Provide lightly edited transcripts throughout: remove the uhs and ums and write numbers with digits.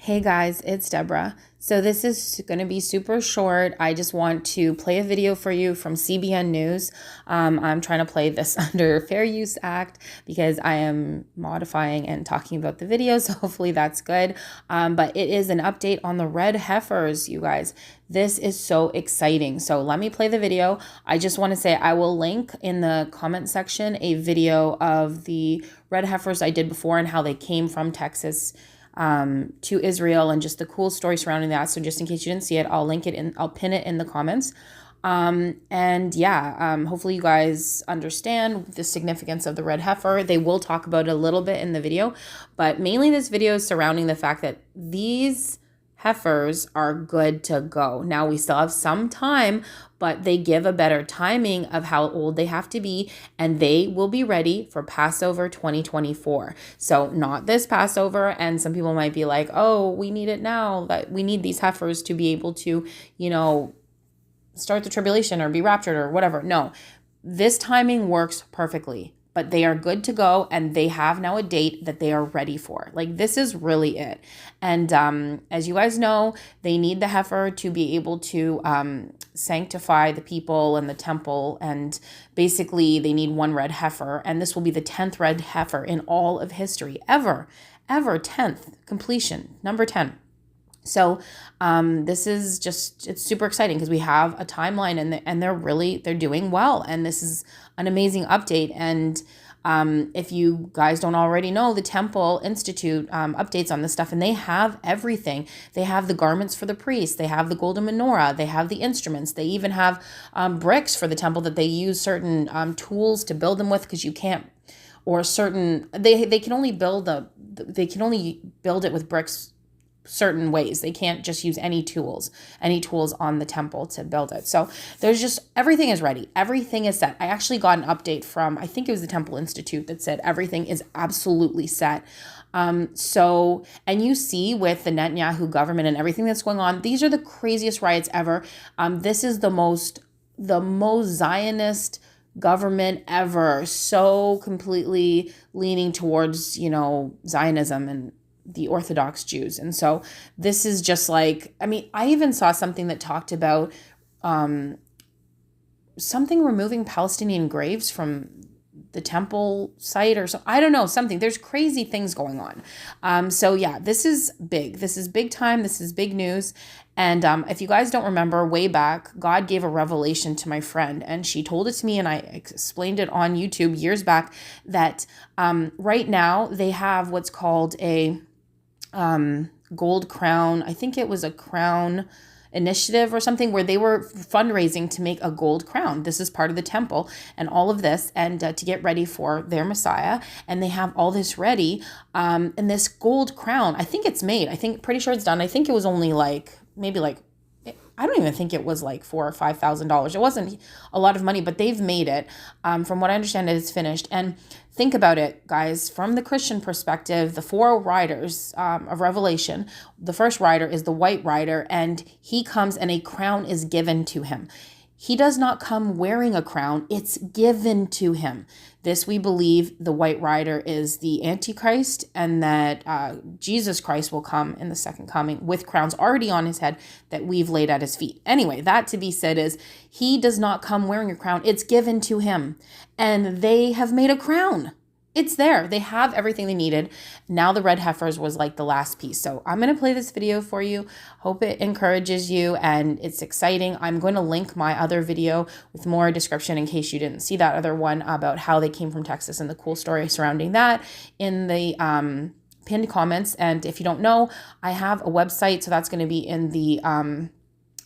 Hey guys, it's Deborah. So this is going to be super short. I just want to play a video for you from CBN News. I'm trying to play this under Fair Use Act because I am modifying and talking about the video, so hopefully that's good. But it is an update on the red heifers, you guys. This is so exciting. So let me play the video. I just want to say I will link in the comment section a video of the red heifers I did before and how they came from Texas to Israel and just the cool story surrounding that. So just in case you didn't see it, I'll pin it in the comments. Hopefully you guys understand the significance of the red heifer. They will talk about it a little bit in the video, but mainly this video is surrounding the fact that these heifers are good to go. Now we still have some time, but they give a better timing of how old they have to be, and they will be ready for Passover 2024. So not this Passover, and some people might be like, oh, we need it now, that we need these heifers to be able to, start the tribulation or be raptured or whatever. No, this timing works perfectly. But they are good to go, and they have now a date that they are ready for. Like, this is really it. And as you guys know, they need the heifer to be able to sanctify the people and the temple. And basically, they need one red heifer. And this will be the 10th red heifer in all of history, ever, 10th completion, number 10. So this is just, it's super exciting because we have a timeline and they're doing well. And this is an amazing update. And if you guys don't already know, the Temple Institute updates on this stuff, and they have everything. They have the garments for the priests. They have the golden menorah. They have the instruments. They even have bricks for the temple that they use certain tools to build them with, because you can't, or certain, they can only build it with bricks certain ways. They can't just use any tools on the temple to build it. So there's just, everything is ready. Everything is set. I actually got an update from, I think it was the Temple Institute, that said everything is absolutely set. And you see with the Netanyahu government and everything that's going on, these are the craziest riots ever. This is the most Zionist government ever. So completely leaning towards, Zionism and the Orthodox Jews. And so this is just like, I even saw something that talked about something removing Palestinian graves from the temple site or so. I don't know, something. There's crazy things going on. This is big. This is big time. This is big news. And if you guys don't remember, way back, God gave a revelation to my friend, and she told it to me, and I explained it on YouTube years back, that right now they have what's called a gold crown. I think it was a crown initiative or something, where they were fundraising to make a gold crown. This is part of the temple and all of this, and to get ready for their Messiah. And they have all this ready. And this gold crown, I think it's made. Pretty sure it's done. I think it was only I don't even think it was like $4,000 or $5,000. It wasn't a lot of money, but they've made it. From what I understand, it's finished. And think about it, guys, from the Christian perspective, the 4 riders of Revelation, the first rider is the white rider, and he comes and a crown is given to him. He does not come wearing a crown, it's given to him. This, we believe, the white rider is the Antichrist, and that Jesus Christ will come in the second coming with crowns already on his head that we've laid at his feet. Anyway, that to be said is, he does not come wearing a crown, it's given to him. And they have made a crown. It's there. They have everything they needed. Now the red heifers was like the last piece. So I'm going to play this video for you. Hope it encourages you and it's exciting. I'm going to link my other video with more description in case you didn't see that other one about how they came from Texas and the cool story surrounding that in the pinned comments. And if you don't know, I have a website. So that's going to be in the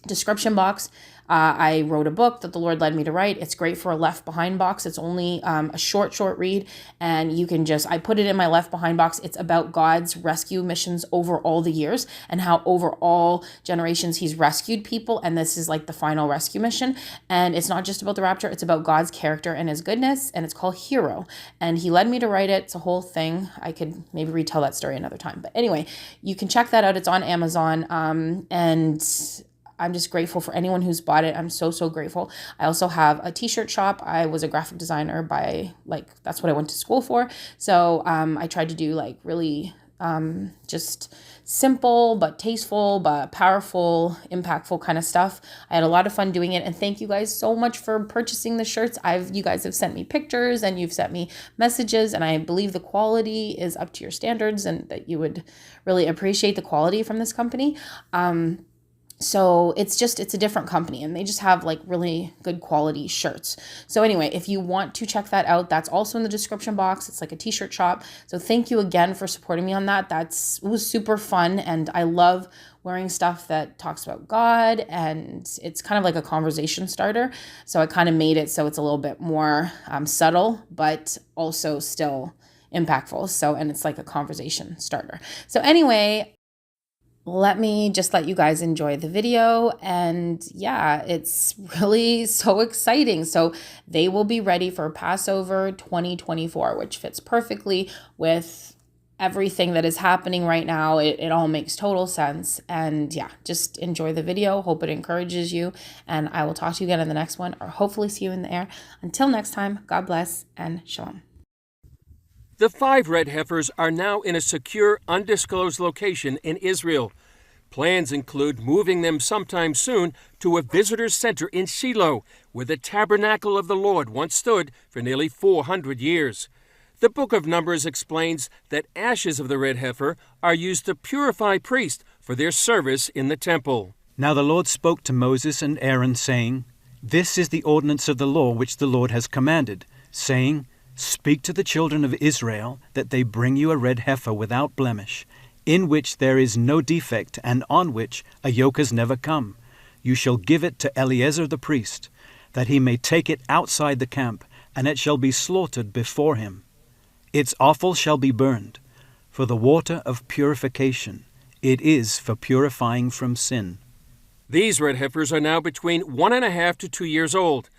description box. I wrote a book that the Lord led me to write. It's great for a Left Behind box. It's only a short read, and you can I put it in my Left Behind box. It's about God's rescue missions over all the years and how over all generations he's rescued people, and this is like the final rescue mission. And it's not just about the rapture, it's about God's character and his goodness, and it's called Hero. And he led me to write it. It's a whole thing. I could maybe retell that story another time. But anyway, you can check that out. It's on Amazon, and I'm just grateful for anyone who's bought it. I'm so, so grateful. I also have a t-shirt shop. I was a graphic designer that's what I went to school for. So I tried to do really Just simple but tasteful but powerful, impactful kind of stuff. I had a lot of fun doing it, and thank you guys so much for purchasing the shirts. You guys have sent me pictures and you've sent me messages, and I believe the quality is up to your standards and that you would really appreciate the quality from this company. So it's a different company, and they just have like really good quality shirts. So anyway, if you want to check that out, that's also in the description box. It's like a t-shirt shop. So thank you again for supporting me on that. It was super fun, and I love wearing stuff that talks about God, and it's kind of like a conversation starter. So I kind of made it so it's a little bit more subtle, but also still impactful. And it's like a conversation starter. So anyway, let me just let you guys enjoy the video. And yeah, it's really so exciting. So they will be ready for Passover 2024, which fits perfectly with everything that is happening right now. It all makes total sense. And yeah, just enjoy the video. Hope it encourages you. And I will talk to you again in the next one, or hopefully see you in the air. Until next time, God bless and shalom. The 5 red heifers are now in a secure, undisclosed location in Israel. Plans include moving them sometime soon to a visitor's center in Shiloh, where the tabernacle of the Lord once stood for nearly 400 years. The book of Numbers explains that ashes of the red heifer are used to purify priests for their service in the temple. Now the Lord spoke to Moses and Aaron, saying, This is the ordinance of the law which the Lord has commanded, saying, Speak to the children of Israel that they bring you a red heifer without blemish, in which there is no defect, and on which a yoke has never come. You shall give it to Eleazar the priest, that he may take it outside the camp, and it shall be slaughtered before him. Its offal shall be burned, for the water of purification. It is for purifying from sin. These red heifers are now between 1.5 to 2 years old.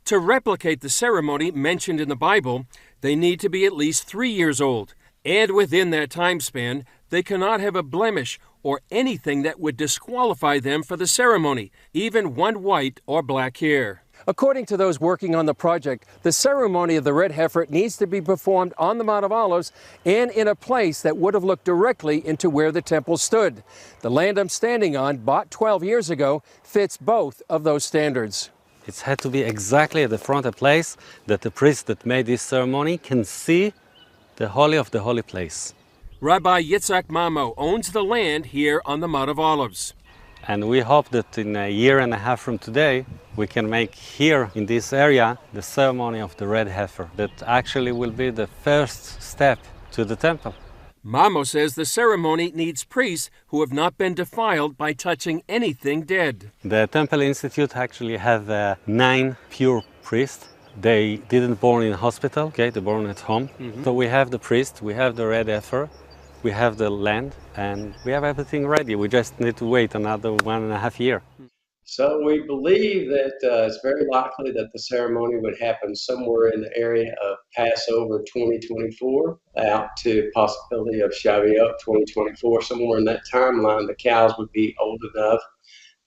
To replicate the ceremony mentioned in the Bible, they need to be at least 3 years old, and within that time span, they cannot have a blemish or anything that would disqualify them for the ceremony, even one white or black hair. According to those working on the project, the ceremony of the red heifer needs to be performed on the Mount of Olives and in a place that would have looked directly into where the temple stood. The land I'm standing on, bought 12 years ago, fits both of those standards. It had to be exactly at the front, a place that the priest that made this ceremony can see the Holy of the Holy Place. Rabbi Yitzhak Mamo owns the land here on the Mount of Olives. And we hope that in a year and a half from today, we can make here in this area the ceremony of the red heifer. That actually will be the first step to the temple. Mamo says the ceremony needs priests who have not been defiled by touching anything dead. The Temple Institute actually have 9 pure priests. They didn't born in hospital, okay? They born at home. So we have the priest, we have the red heifer, we have the land, and we have everything ready. We just need to wait another 1.5 years. So we believe that it's very likely that the ceremony would happen somewhere in the area of Passover 2024 out to possibility of Shavuot 2024. Somewhere in that timeline, the cows would be old enough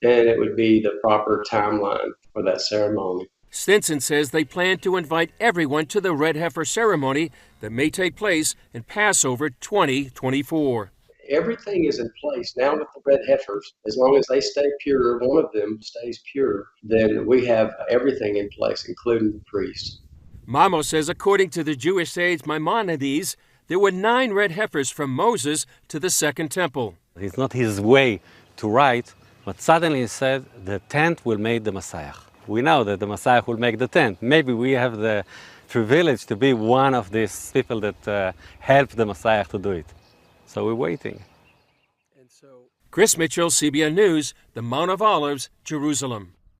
and it would be the proper timeline for that ceremony. Stinson says they plan to invite everyone to the red heifer ceremony that may take place in Passover 2024. Everything is in place now with the red heifers. As long as they stay pure, one of them stays pure, then we have everything in place, including the priest. Mamo says according to the Jewish sage Maimonides, there were 9 red heifers from Moses to the Second Temple. It's not his way to write, but suddenly he said the tent will make the Messiah. We know that the Messiah will make the tent. Maybe we have the privilege to be one of these people that help the Messiah to do it. So we're waiting. Chris Mitchell, CBN News, the Mount of Olives, Jerusalem.